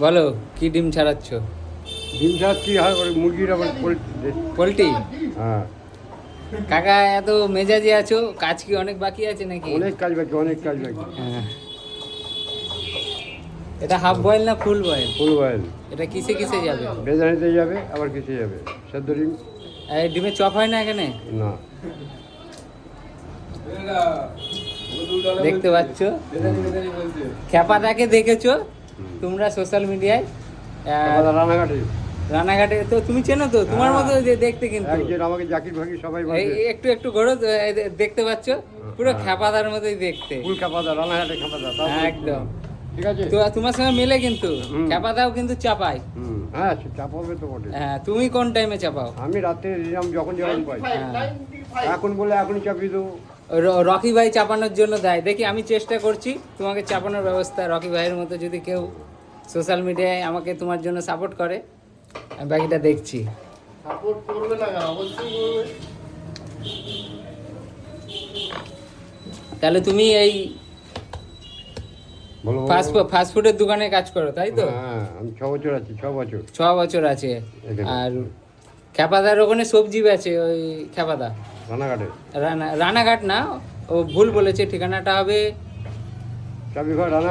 বলো কি ডিম ছাড়াচ্ছ? ডিম ছাড় কি হয় ওই মুরগির আবার পোল্ট্রি? হ্যাঁ, কাকা এত মেজাজি আছো, কাজ কি অনেক বাকি আছে নাকি? অনেক কাজ বাকি, অনেক কাজ বাকি। হ্যাঁ। এটা হাফ বয়েল না ফুল বয়েল? ফুল বয়েল। এটা কিসে কিসে যাবে? বেজানিতে যাবে, আবার কিসে যাবে, সেদ্ধ ডিম। এই ডিমের চপ হয় না এখানে? না, দেখতে পাচ্ছ খ্যাপাটাকে দেখেছো তোমরা সোশ্যাল মিডিয়ায়? রানাঘাটে রানাঘাটে তো তুমি চেনো তো, তোমার হ্যাঁ। মতো দেখতে কিন্তু। একজন আমাকে জাকির ভাগি সবাই বলে একটু একটু ঘোরো তো, এই দেখতে পাচ্ছ পুরো খ্যাপাদার মতোই দেখতে। ফুল কাপাদা, রানাঘাটে কাপাদা। হ্যাঁ, একদম। ঠিক আছে। তো তোমার সঙ্গে মিলে কিন্তু খ্যাপাদাও কিন্তু চাপায়। হ্যাঁ, চাপাবে তো বটে। হ্যাঁ, তুমি কোন টাইমে চাপাও? আমি রাতে দিলাম যখন পাই। এখন বলে এখনই চাপিয়ে দেবো। রকি ভাই চাপানোর জন্য দেয়, দেখি আমি চেষ্টা করছি তোমাকে চাপানোর ব্যবস্থা। রকি ভাইয়ের মতো যদি কেউ সোশ্যাল মিডিয়ায় আমাকে তোমার জন্য সাপোর্ট করে, আমি বাকিটা দেখছি। সাপোর্ট করবে না, অবশ্যই করবে। তাহলে তুমি এই বলো ফাস্ট ফুডের দোকানে কাজ করো, তাই তো? হ্যাঁ, আমি 6 বছর আছি, 6 বছর 6 বছর আছে। এখানে। আর খ্যাপাদার ওখানে সবজি বেচে ওই খ্যাপাদা? রানাঘাটে। রানাঘাট না, ও ভুল বলেছে, ঠিকানাটা হবে চাবি ঘর রানা